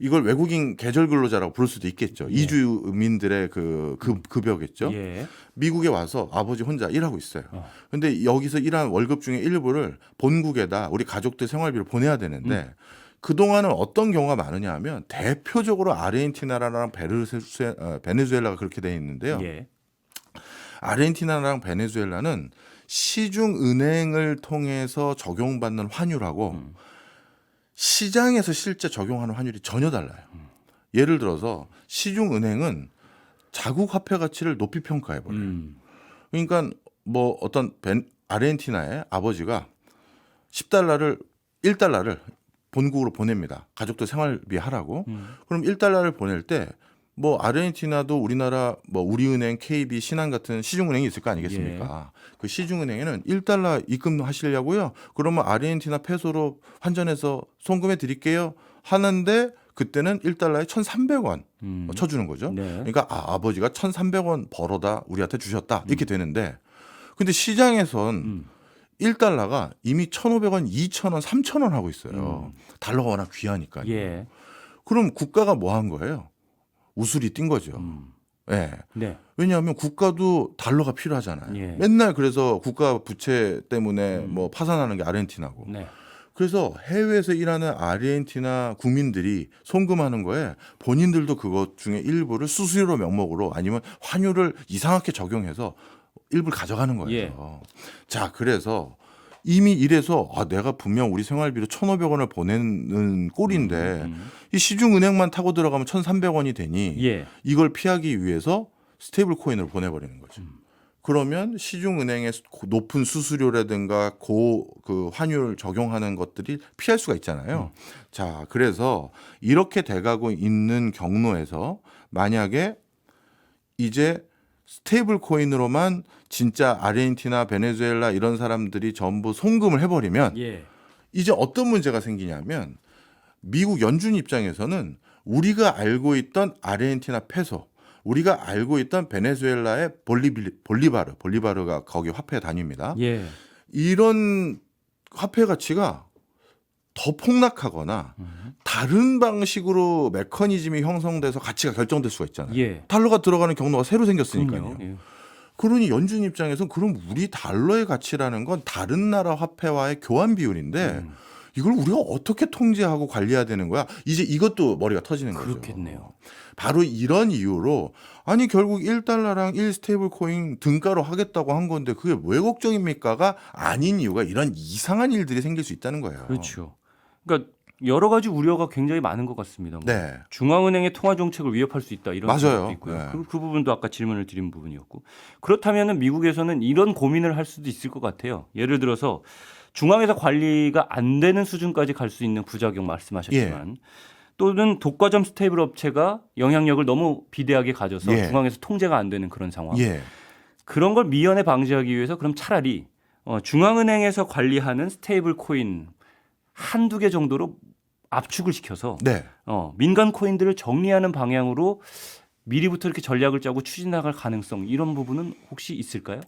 이걸 외국인 계절 근로자라고 부를 수도 있겠죠. 예. 이주민들의 급여겠죠. 예. 미국에 와서 아버지 혼자 일하고 있어요. 근데 여기서 일한 월급 중에 일부를 본국에다 우리 가족들 생활비로 보내야 되는데 그동안은 어떤 경우가 많으냐 하면 대표적으로 아르헨티나랑 베네수엘라가 그렇게 돼 있는데요. 예. 아르헨티나랑 베네수엘라는 시중은행을 통해서 적용받는 환율하고 시장에서 실제 적용하는 환율이 전혀 달라요. 예를 들어서 시중은행은 자국 화폐 가치를 높이 평가해버려요. 그러니까 뭐 어떤 아르헨티나의 아버지가 1달러를 본국으로 보냅니다. 가족들 생활비 하라고. 그럼 1달러를 보낼 때 뭐 아르헨티나도 우리나라 뭐 우리은행, KB, 신한 같은 시중은행이 있을 거 아니겠습니까? 예. 그 시중은행에는 1달러 입금하시려고요. 그러면 아르헨티나 페소로 환전해서 송금해 드릴게요. 하는데 그때는 1달러에 1,300원 쳐주는 거죠. 네. 그러니까 아버지가 1,300원 벌어다 우리한테 주셨다 이렇게 되는데 근데 시장에선 1달러가 이미 1,500원, 2,000원, 3,000원 하고 있어요. 달러가 워낙 귀하니까요. 예. 그럼 국가가 뭐 한 거예요? 우술이 띈 거죠. 네. 네. 왜냐하면 국가도 달러가 필요하잖아요. 예. 맨날 그래서 국가 부채 때문에 뭐 파산하는 게 아르헨티나고. 네. 그래서 해외에서 일하는 아르헨티나 국민들이 송금하는 거에 본인들도 그것 중에 일부를 수수료 명목으로 아니면 환율을 이상하게 적용해서 일부를 가져가는 거예요. 예. 자, 그래서 이미 이래서 내가 분명 우리 생활비로 1,500원을 보내는 꼴인데 이 시중은행만 타고 들어가면 1,300원이 되니 예. 이걸 피하기 위해서 스테이블 코인으로 보내버리는 거죠. 그러면 시중은행의 높은 수수료라든가 그 환율 적용하는 것들이 피할 수가 있잖아요. 자, 그래서 이렇게 돼가고 있는 경로에서 만약에 이제 스테이블 코인으로만 진짜 아르헨티나, 베네수엘라 이런 사람들이 전부 송금을 해버리면 예. 이제 어떤 문제가 생기냐면 미국 연준 입장에서는 우리가 알고 있던 아르헨티나 페소 우리가 알고 있던 베네수엘라의 볼리바르가 거기 화폐 단위입니다. 예. 이런 화폐 가치가 더 폭락하거나 다른 방식으로 메커니즘이 형성돼서 가치가 결정될 수가 있잖아요. 예. 달러가 들어가는 경로가 새로 생겼으니까요. 예. 그러니 연준 입장에서는 그럼 우리 달러의 가치라는 건 다른 나라 화폐와의 교환 비율인데 이걸 우리가 어떻게 통제하고 관리해야 되는 거야? 이제 이것도 머리가 터지는 거죠. 그렇겠네요. 바로 이런 이유로 아니 결국 1달러랑 1스테이블 코인 등가로 하겠다고 한 건데 그게 왜 걱정입니까가 아닌 이유가 이런 이상한 일들이 생길 수 있다는 거예요. 그렇죠. 그러니까 여러 가지 우려가 굉장히 많은 것 같습니다. 뭐 네. 중앙은행의 통화 정책을 위협할 수 있다 이런 맞아요. 것도 있고요. 네. 그 부분도 아까 질문을 드린 부분이었고 그렇다면은 미국에서는 이런 고민을 할 수도 있을 것 같아요. 예를 들어서 중앙에서 관리가 안 되는 수준까지 갈 수 있는 부작용 말씀하셨지만 또는 독과점 스테이블 업체가 영향력을 너무 비대하게 가져서 중앙에서 통제가 안 되는 그런 상황. 그런 걸 미연에 방지하기 위해서 그럼 차라리 중앙은행에서 관리하는 스테이블 코인 한두 개 정도로 압축을 시켜서 민간 코인들을 정리하는 방향으로 미리부터 이렇게 전략을 짜고 추진나갈 가능성 이런 부분은 혹시 있을까요?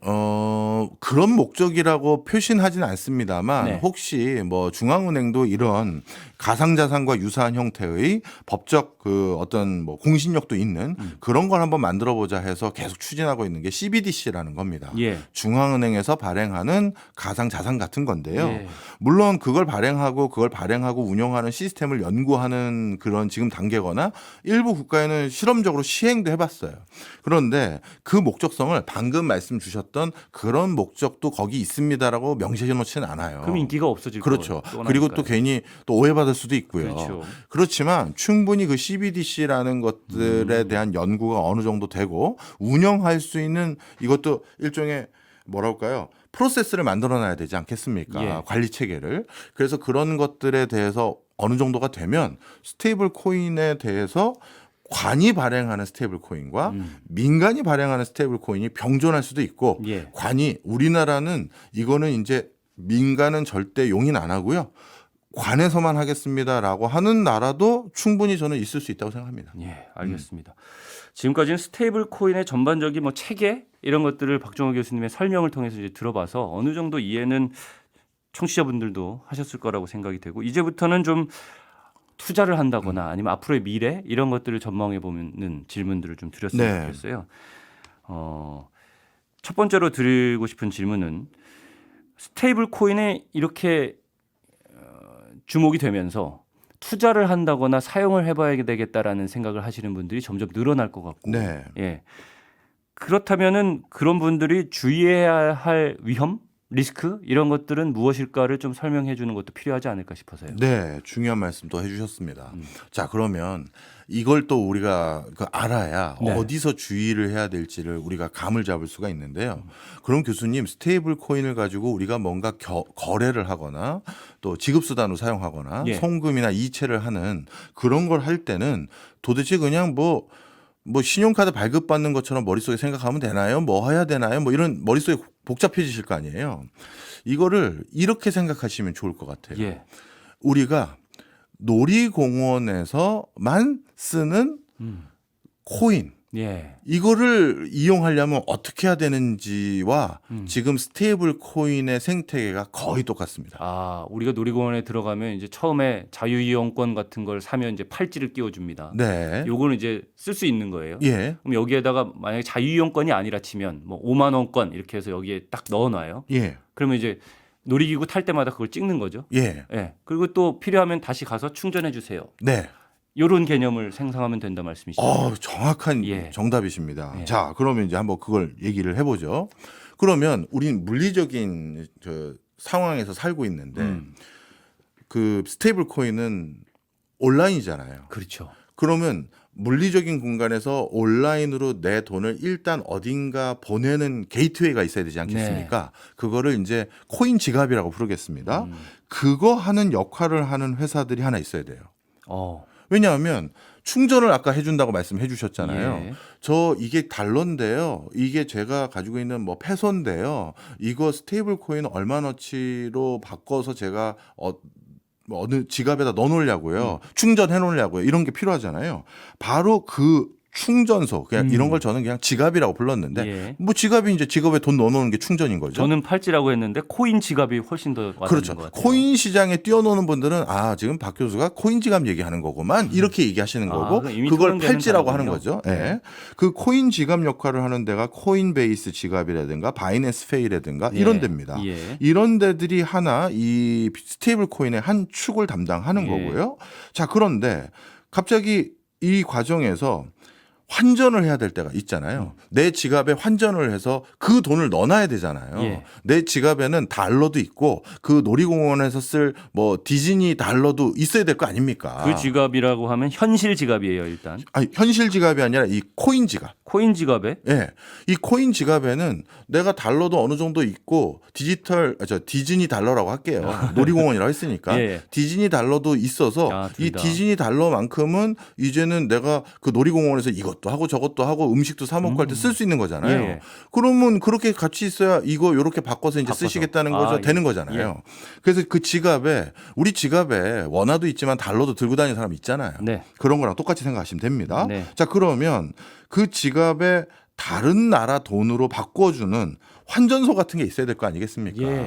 그런 목적이라고 표시는 않습니다만 네. 혹시 뭐 중앙은행도 이런 가상자산과 유사한 형태의 법적 그 어떤 뭐 공신력도 있는 그런 걸 한번 만들어 보자 해서 계속 추진하고 있는 게 CBDC라는 겁니다. 중앙은행에서 발행하는 가상자산 같은 건데요. 물론 그걸 발행하고 운영하는 시스템을 연구하는 그런 지금 단계거나 일부 국가에는 실험적으로 시행도 해봤어요. 그런데 그 목적성을 방금 말씀 주셨던 그런 목적도 거기 있습니다라고 명시해 놓지는 않아요. 그럼 인기가 없어질 그렇죠. 거예요. 그리고 또 괜히 또 오해받을 수도 있고요. 그렇죠. 그렇지만 충분히 그 CBDC라는 것들에 대한 연구가 어느 정도 되고 운영할 수 있는 이것도 일종의 뭐랄까요? 프로세스를 만들어놔야 되지 않겠습니까? 관리 체계를. 그래서 그런 것들에 대해서 어느 정도가 되면 스테이블 코인에 대해서 관이 발행하는 스테이블 코인과 민간이 발행하는 스테이블 코인이 병존할 수도 있고 관이 우리나라는 이거는 이제 민간은 절대 용인 안 하고요. 관에서만 하겠습니다라고 하는 나라도 충분히 저는 있을 수 있다고 생각합니다. 예, 알겠습니다. 지금까지는 스테이블 코인의 전반적인 뭐 체계 이런 것들을 박종호 교수님의 설명을 통해서 이제 들어봐서 어느 정도 이해는 청취자분들도 하셨을 거라고 생각이 되고 이제부터는 좀 투자를 한다거나 아니면 앞으로의 미래 이런 것들을 전망해 보는 질문들을 좀 드렸으면 좋겠어요. 첫 번째로 드리고 싶은 질문은 스테이블 코인에 이렇게 주목이 되면서 투자를 한다거나 사용을 해봐야 되겠다라는 생각을 하시는 분들이 점점 늘어날 것 같고, 그렇다면은 그런 분들이 주의해야 할 위험, 리스크 이런 것들은 무엇일까를 좀 설명해 주는 것도 필요하지 않을까 싶어서요. 네, 중요한 말씀도 해주셨습니다. 자, 그러면 이걸 또 우리가 알아야 어디서 주의를 해야 될지를 우리가 감을 잡을 수가 있는데요. 그럼 교수님, 스테이블 코인을 가지고 우리가 뭔가 거래를 하거나 또 지급수단으로 사용하거나 송금이나 이체를 하는 그런 걸 할 때는 도대체 그냥 뭐 신용카드 발급받는 것처럼 머릿속에 생각하면 되나요? 뭐 해야 되나요? 뭐 이런 머릿속에 복잡해지실 거 아니에요. 이거를 이렇게 생각하시면 좋을 것 같아요. 우리가 놀이공원에서만 쓰는 코인 이거를 이용하려면 어떻게 해야 되는지와 지금 스테이블 코인의 생태계가 거의 똑같습니다. 아, 우리가 놀이공원에 들어가면 이제 처음에 자유이용권 같은 걸 사면 이제 팔찌를 끼워줍니다. 요거는 이제 쓸 수 있는 거예요. 그럼 여기에다가 만약에 자유이용권이 아니라 치면 뭐 5만 원권 이렇게 해서 여기에 딱 넣어놔요. 그러면 이제 놀이기구 탈 때마다 그걸 찍는 거죠. 그리고 또 필요하면 다시 가서 충전해 주세요. 이런 개념을 생성하면 된다 말씀이시죠? 정확한 정답이십니다. 자, 그러면 이제 한번 그걸 얘기를 해보죠. 그러면 우린 물리적인 상황에서 살고 있는데 그 스테이블 코인은 온라인이잖아요. 그렇죠. 그러면 물리적인 공간에서 온라인으로 내 돈을 일단 어딘가 보내는 게이트웨이가 있어야 되지 않겠습니까? 그거를 이제 코인 지갑이라고 부르겠습니다. 그거 하는 역할을 하는 회사들이 하나 있어야 돼요. 왜냐하면 충전을 아까 해준다고 말씀해 주셨잖아요. 저 이게 달러인데요. 이게 제가 가지고 있는 뭐 페소인데요. 이거 스테이블 코인 얼마너치로 바꿔서 제가 어느 지갑에다 넣어놓으려고요. 충전해 놓으려고요. 이런 게 필요하잖아요. 바로 그 충전소 그냥 이런 걸 저는 그냥 지갑이라고 불렀는데 예. 뭐 지갑이 이제 지갑에 돈 넣어놓는 게 충전인 거죠. 저는 팔찌라고 했는데 코인 지갑이 훨씬 더 와닿는 그렇죠. 것 같아요. 코인 시장에 뛰어노는 분들은 지금 박 교수가 코인 지갑 얘기하는 거구만 이렇게 얘기하시는 거고 이미 그걸 토론되는 팔찌라고 하는 단어군요. 거죠. 예. 그 코인 지갑 역할을 하는 데가 코인베이스 지갑이라든가 바이낸스 페이라든가 이런 데입니다. 예. 이런 데들이 하나 이 스테이블 코인의 한 축을 담당하는 예. 거고요. 자, 그런데 갑자기 이 과정에서 환전을 해야 될 때가 있잖아요. 내 지갑에 환전을 해서 그 돈을 넣어놔야 되잖아요. 예. 내 지갑에는 달러도 있고 그 놀이공원에서 쓸 뭐 디즈니 달러도 있어야 될 거 아닙니까? 그 지갑이라고 하면 현실 지갑이에요, 일단. 아니, 현실 지갑이 아니라 이 코인 지갑. 코인 지갑에 예. 이 코인 지갑에는 내가 달러도 어느 정도 있고 디즈니 달러라고 할게요. 놀이공원이라고 했으니까. 예. 디즈니 달러도 있어서 둘 이 다. 디즈니 달러만큼은 이제는 내가 그 놀이공원에서 이것도 하고 저것도 하고 음식도 사 먹고 할 때 쓸 수 있는 거잖아요. 예. 그러면 그렇게 같이 있어야 이거 요렇게 바꿔서 이제 바꿔서. 쓰시겠다는 거죠. 예. 되는 거잖아요. 그래서 그 지갑에 우리 지갑에 원화도 있지만 달러도 들고 다니는 사람 있잖아요. 네. 그런 거랑 똑같이 생각하시면 됩니다. 네. 자, 그러면 그 지갑에 다른 나라 돈으로 바꿔주는 환전소 같은 게 있어야 될 거 아니겠습니까? 예.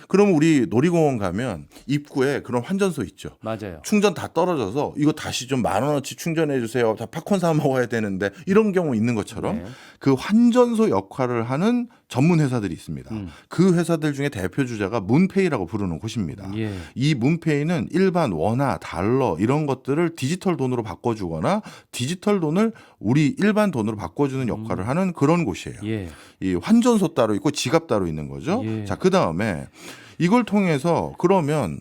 그럼 우리 놀이공원 가면 입구에 그런 환전소 있죠. 맞아요. 충전 다 떨어져서 이거 다시 좀 10,000원어치 충전해 주세요. 다 팝콘 사 먹어야 되는데 이런 경우 있는 것처럼 네. 그 환전소 역할을 하는 전문 회사들이 있습니다. 그 회사들 중에 대표 주자가 문페이라고 부르는 곳입니다. 예. 이 문페이는 일반 원화, 달러 이런 것들을 디지털 돈으로 바꿔주거나 디지털 돈을 우리 일반 돈으로 바꿔주는 역할을 하는 그런 곳이에요. 예. 이 환전소 따로 있고 지갑 따로 있는 거죠. 예. 자, 그다음에 이걸 통해서 그러면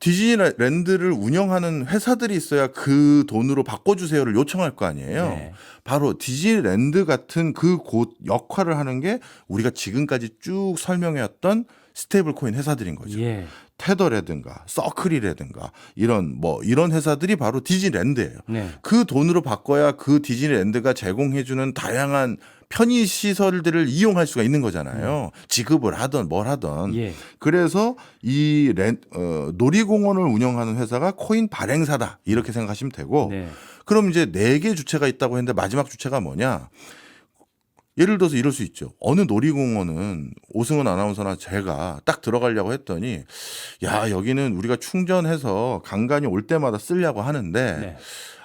디즈니랜드를 운영하는 회사들이 있어야 그 돈으로 바꿔주세요를 요청할 거 아니에요. 네. 바로 디즈니랜드 같은 그 곳 역할을 하는 게 우리가 지금까지 쭉 설명해왔던 스테이블 코인 회사들인 거죠. 예. 테더라든가 서클이라든가 이런 회사들이 바로 디즈니랜드예요. 네. 그 돈으로 바꿔야 그 디즈니랜드가 제공해주는 다양한 편의 시설들을 이용할 수가 있는 거잖아요. 지급을 하든 뭘 하든. 예. 그래서 이 놀이공원을 운영하는 회사가 코인 발행사다 이렇게 생각하시면 되고. 네. 그럼 이제 4개 주체가 있다고 했는데 마지막 주체가 뭐냐? 예를 들어서 이럴 수 있죠. 어느 놀이공원은 오승훈 아나운서나 제가 딱 들어가려고 했더니 야, 여기는 우리가 충전해서 간간히 올 때마다 쓰려고 하는데 네.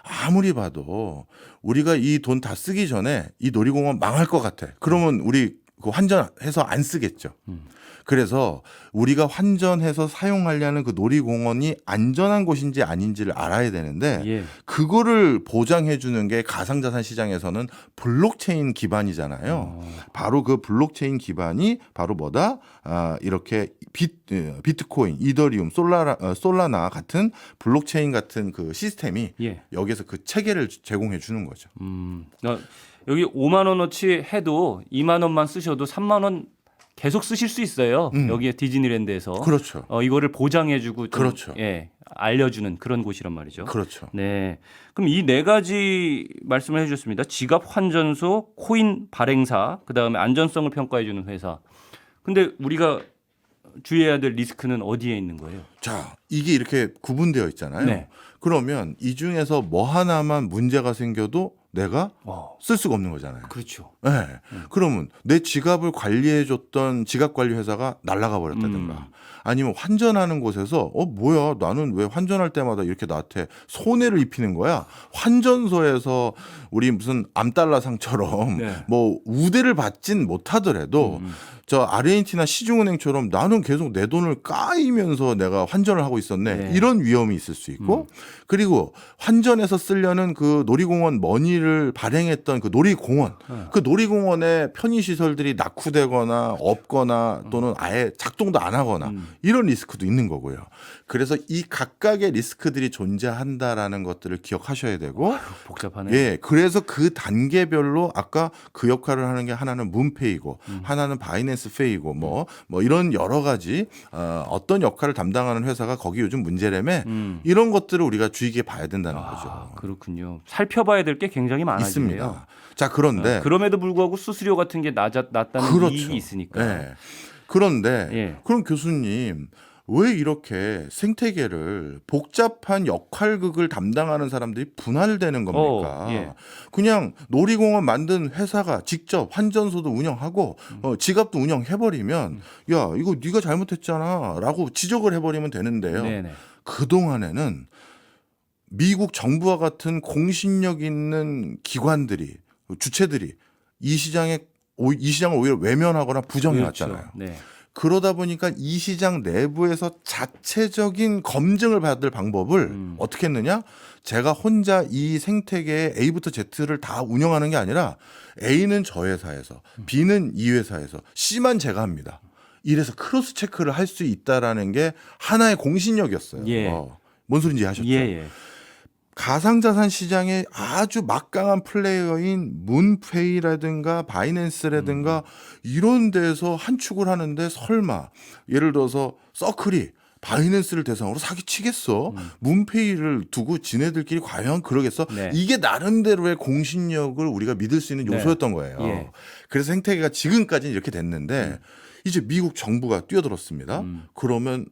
아무리 봐도 우리가 이 돈 다 쓰기 전에 이 놀이공원 망할 것 같아. 그러면 우리 그 환전해서 안 쓰겠죠. 그래서 우리가 환전해서 사용하려는 그 놀이공원이 안전한 곳인지 아닌지를 알아야 되는데 예. 그거를 보장해 주는 게 가상자산 시장에서는 블록체인 기반이잖아요. 바로 그 블록체인 기반이 바로 뭐다? 이렇게 비트코인, 이더리움, 솔라나 같은 블록체인 같은 그 시스템이 예. 여기에서 그 체계를 제공해 주는 거죠. 여기 5만 원어치 해도 2만 원만 쓰셔도 3만 원 계속 쓰실 수 있어요. 여기에 디즈니랜드에서. 그렇죠. 이거를 보장해주고 좀, 그렇죠. 예, 알려주는 그런 곳이란 말이죠. 그렇죠. 네. 그럼 이 4가지 말씀을 해주셨습니다. 지갑 환전소, 코인 발행사, 그 다음에 안전성을 평가해주는 회사. 근데 우리가 주의해야 될 리스크는 어디에 있는 거예요? 자, 이게 이렇게 구분되어 있잖아요. 네. 그러면 이 중에서 뭐 하나만 문제가 생겨도 내가 쓸 수가 없는 거잖아요. 그렇죠. 네. 그러면 내 지갑을 관리해줬던 지갑 관리 회사가 날아가 버렸다든가 아니면 환전하는 곳에서 뭐야 나는 왜 환전할 때마다 이렇게 나한테 손해를 입히는 거야. 환전소에서 우리 무슨 암달러상처럼 네. 뭐 우대를 받진 못하더라도 저 아르헨티나 시중은행처럼 나는 계속 내 돈을 까이면서 내가 환전을 하고 있었네. 네. 이런 위험이 있을 수 있고 그리고 환전해서 쓰려는 그 놀이공원 머니를 발행했던 그 놀이공원 그 놀이공원의 편의시설들이 낙후되거나 없거나 또는 아예 작동도 안 하거나 이런 리스크도 있는 거고요. 그래서 이 각각의 리스크들이 존재한다라는 것들을 기억하셔야 되고 복잡하네요. 예, 그래서 그 단계별로 아까 그 역할을 하는 게 하나는 문페이고 하나는 바이낸스 페이고 뭐 이런 여러 가지 어떤 역할을 담당하는 회사가 거기 요즘 문제라며 이런 것들을 우리가 주의 깊게 봐야 된다는 거죠. 그렇군요. 살펴봐야 될 게 굉장히 많아지네요. 있습니다. 자, 그런데 그럼에도 불구하고 수수료 같은 게 낮다는 그렇죠. 이익이 있으니까. 네. 그런데 예. 그럼 교수님 왜 이렇게 생태계를 복잡한 역할극을 담당하는 사람들이 분할되는 겁니까? 예. 그냥 놀이공원 만든 회사가 직접 환전소도 운영하고 지갑도 운영해버리면 야 이거 네가 잘못했잖아라고 지적을 해버리면 되는데요. 네네. 그동안에는 미국 정부와 같은 공신력 있는 기관들이 주체들이 이 시장을 오히려 외면하거나 부정해왔잖아요. 그렇죠. 네. 그러다 보니까 이 시장 내부에서 자체적인 검증을 받을 방법을 어떻게 했느냐? 제가 혼자 이 생태계의 A부터 Z를 다 운영하는 게 아니라 A는 저 회사에서 B는 이 회사에서 C만 제가 합니다. 이래서 크로스 체크를 할 수 있다라는 게 하나의 공신력이었어요. 예. 뭔 소리인지 아셨죠? 예. 가상자산 시장에 아주 막강한 플레이어인 문페이라든가 바이낸스라든가 이런 데서 한축을 하는데 설마 예를 들어서 서클이 바이낸스를 대상으로 사기치겠어? 문페이를 두고 지네들끼리 과연 그러겠어? 네. 이게 나름대로의 공신력을 우리가 믿을 수 있는 요소였던 거예요. 예. 그래서 생태계가 지금까지는 이렇게 됐는데 이제 미국 정부가 뛰어들었습니다. 그러면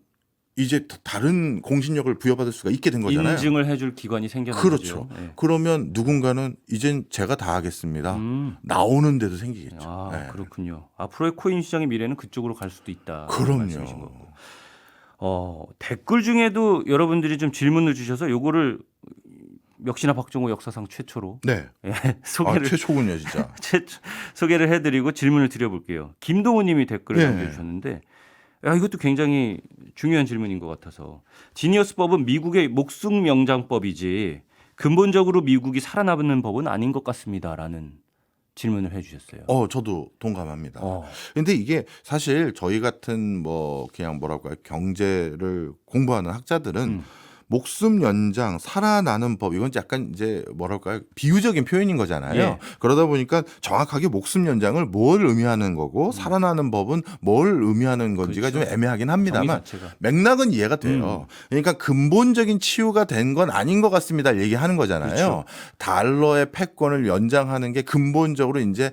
이제 다른 공신력을 부여받을 수가 있게 된 거잖아요. 인증을 해줄 기관이 생겨난 그렇죠. 거죠. 예. 그러면 누군가는 이젠 제가 다 하겠습니다. 나오는 데도 생기겠죠. 아, 네. 그렇군요. 앞으로의 코인 시장의 미래는 그쪽으로 갈 수도 있다. 말씀이신 거고. 댓글 중에도 여러분들이 좀 질문을 주셔서 요거를 역시나 박종호 역사상 최초로 네. 소개를 최초군요, 진짜. 소개를 해드리고 질문을 드려볼게요. 김동우님이 댓글을 네. 남겨주셨는데, 이것도 굉장히 중요한 질문인 것 같아서 지니어스법은 미국의 목숨 명장법이지 근본적으로 미국이 살아남는 법은 아닌 것 같습니다라는 질문을 해주셨어요. 저도 동감합니다. 근데 이게 사실 저희 같은 그냥 뭐라고 할까요? 경제를 공부하는 학자들은 목숨 연장, 살아나는 법 이건 약간 이제 뭐랄까요? 비유적인 표현인 거잖아요. 예. 그러다 보니까 정확하게 목숨 연장을 뭘 의미하는 거고 살아나는 법은 뭘 의미하는 건지가 그렇죠. 좀 애매하긴 합니다만 정의 자체가. 맥락은 이해가 돼요. 그러니까 근본적인 치유가 된 건 아닌 것 같습니다. 얘기하는 거잖아요. 그렇죠. 달러의 패권을 연장하는 게 근본적으로 이제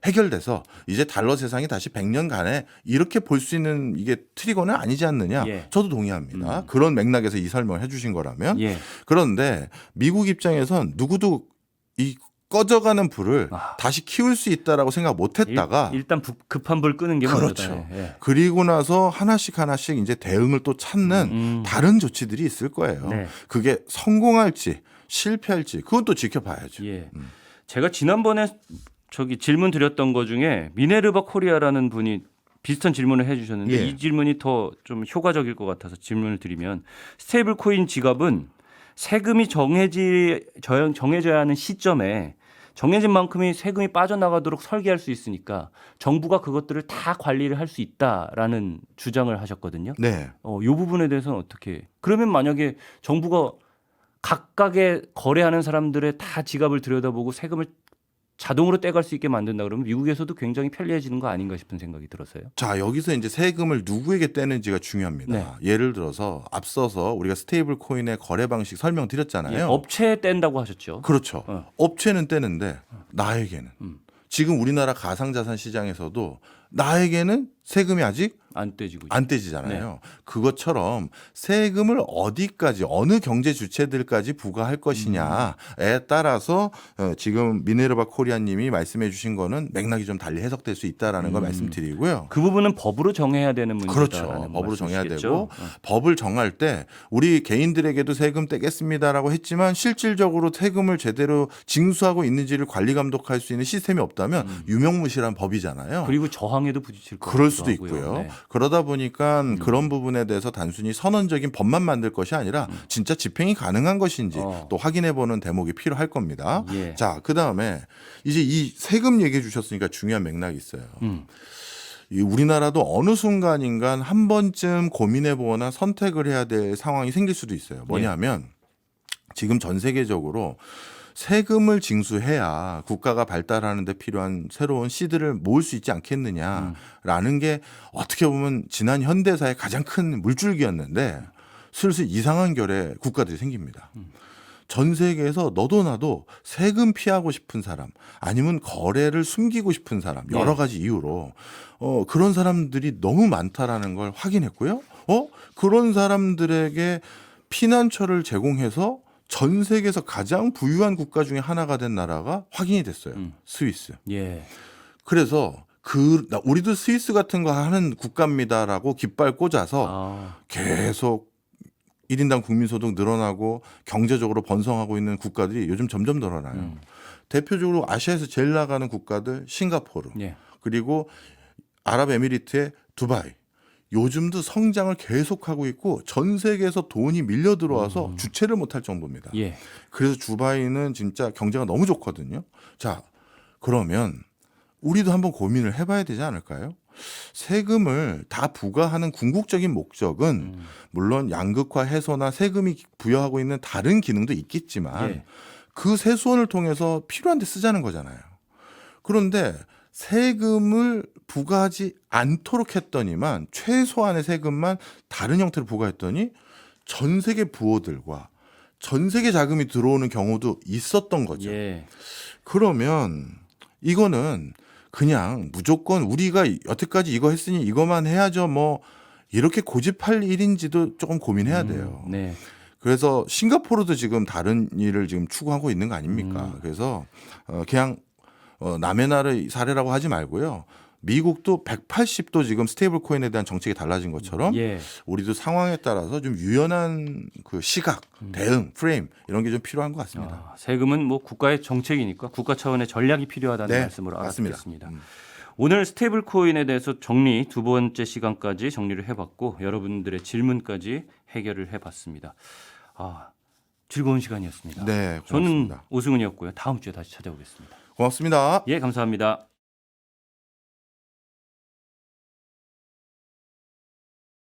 해결돼서 이제 달러 세상이 다시 100년간에 이렇게 볼 수 있는 이게 트리거는 아니지 않느냐. 예. 저도 동의합니다. 그런 맥락에서 이 설명을 해주신 거라면. 예. 그런데 미국 입장에선 누구도 이 꺼져가는 불을 다시 키울 수 있다라고 생각 못했다가 일단 급한 불 끄는 게 그렇죠. 먼저다. 예. 그리고 나서 하나씩 이제 대응을 또 찾는 다른 조치들이 있을 거예요. 네. 그게 성공할지 실패할지 그건 또 지켜봐야죠. 예. 제가 지난번에 질문 드렸던 거 중에 미네르바 코리아라는 분이 비슷한 질문을 해주셨는데 예. 이 질문이 더 좀 효과적일 것 같아서 질문을 드리면 스테이블 코인 지갑은 세금이 정해져야 하는 시점에 정해진 만큼의 세금이 빠져나가도록 설계할 수 있으니까 정부가 그것들을 다 관리를 할 수 있다라는 주장을 하셨거든요. 네. 이 부분에 대해서는 어떻게? 그러면 만약에 정부가 각각의 거래하는 사람들의 다 지갑을 들여다보고 세금을 자동으로 떼갈 수 있게 만든다 그러면 미국에서도 굉장히 편리해지는 거 아닌가 싶은 생각이 들었어요. 자, 여기서 이제 세금을 누구에게 떼는지가 중요합니다. 네. 예를 들어서 앞서서 우리가 스테이블 코인의 거래 방식 설명드렸잖아요. 예, 업체에 뗀다고 하셨죠. 그렇죠. 업체는 떼는데 나에게는 지금 우리나라 가상자산 시장에서도 나에게는 세금이 아직 안 떼지고 안 떼지잖아요. 그것처럼 세금을 어디까지 어느 경제 주체들까지 부과할 것이냐에 따라서 지금 미네르바 코리아님이 말씀해 주신 거는 맥락이 좀 달리 해석될 수 있다라는 걸 말씀드리고요. 그 부분은 법으로 정해야 되는 문제다라는 그렇죠. 법으로 정해야 말씀이시겠죠? 되고 법을 정할 때 우리 개인들에게도 세금 떼겠습니다라고 했지만 실질적으로 세금을 제대로 징수하고 있는지를 관리 감독할 수 있는 시스템이 없다면 유명무실한 법이잖아요. 그리고 저항에도 부딪힐 것 그럴 같기도 수도 하고요. 있고요. 네. 그러다 보니까 그런 부분에 대해서 단순히 선언적인 법만 만들 것이 아니라 진짜 집행이 가능한 것인지 또 확인해보는 대목이 필요할 겁니다. 예. 자, 그다음에 이제 이 세금 얘기해 주셨으니까 중요한 맥락이 있어요. 이 우리나라도 어느 순간인간 한 번쯤 고민해보거나 선택을 해야 될 상황이 생길 수도 있어요. 뭐냐면 지금 전 세계적으로 세금을 징수해야 국가가 발달하는 데 필요한 새로운 씨들을 모을 수 있지 않겠느냐라는 게 어떻게 보면 지난 현대사의 가장 큰 물줄기였는데 슬슬 이상한 결의 국가들이 생깁니다. 전 세계에서 너도 나도 세금 피하고 싶은 사람 아니면 거래를 숨기고 싶은 사람 여러 가지 이유로 그런 사람들이 너무 많다라는 걸 확인했고요. 그런 사람들에게 피난처를 제공해서 전 세계에서 가장 부유한 국가 중에 하나가 된 나라가 확인이 됐어요. 스위스. 예. 그래서 우리도 스위스 같은 거 하는 국가입니다라고 깃발 꽂아서 계속 1인당 국민소득 늘어나고 경제적으로 번성하고 있는 국가들이 요즘 점점 늘어나요. 대표적으로 아시아에서 제일 나가는 국가들 싱가포르, 예. 그리고 아랍에미리트의 두바이. 요즘도 성장을 계속하고 있고 전 세계에서 돈이 밀려 들어와서 주체를 못할 정도입니다. 예. 그래서 두바이는 진짜 경제가 너무 좋거든요. 자, 그러면 우리도 한번 고민을 해봐야 되지 않을까요? 세금을 다 부과하는 궁극적인 목적은 물론 양극화 해소나 세금이 부여하고 있는 다른 기능도 있겠지만 예. 그 세수원을 통해서 필요한 데 쓰자는 거잖아요. 그런데 세금을 부과하지 않도록 했더니만 최소한의 세금만 다른 형태로 부과했더니 전 세계 부호들과 전 세계 자금이 들어오는 경우도 있었던 거죠. 예. 그러면 이거는 그냥 무조건 우리가 여태까지 이거 했으니 이것만 해야죠. 뭐 이렇게 고집할 일인지도 조금 고민해야 돼요. 네. 그래서 싱가포르도 지금 다른 일을 지금 추구하고 있는 거 아닙니까? 그래서 그냥 남의 나라의 사례라고 하지 말고요. 미국도 180도 지금 스테이블 코인에 대한 정책이 달라진 것처럼 예. 우리도 상황에 따라서 좀 유연한 그 시각, 대응, 프레임 이런 게 좀 필요한 것 같습니다. 세금은 뭐 국가의 정책이니까 국가 차원의 전략이 필요하다는 말씀으로 맞습니다. 알아듣겠습니다. 오늘 스테이블 코인에 대해서 정리 두 번째 시간까지 정리를 해봤고 여러분들의 질문까지 해결을 해봤습니다. 즐거운 시간이었습니다. 네, 저는 고맙습니다. 오승훈이었고요. 다음 주에 다시 찾아오겠습니다. 고맙습니다. 예, 감사합니다.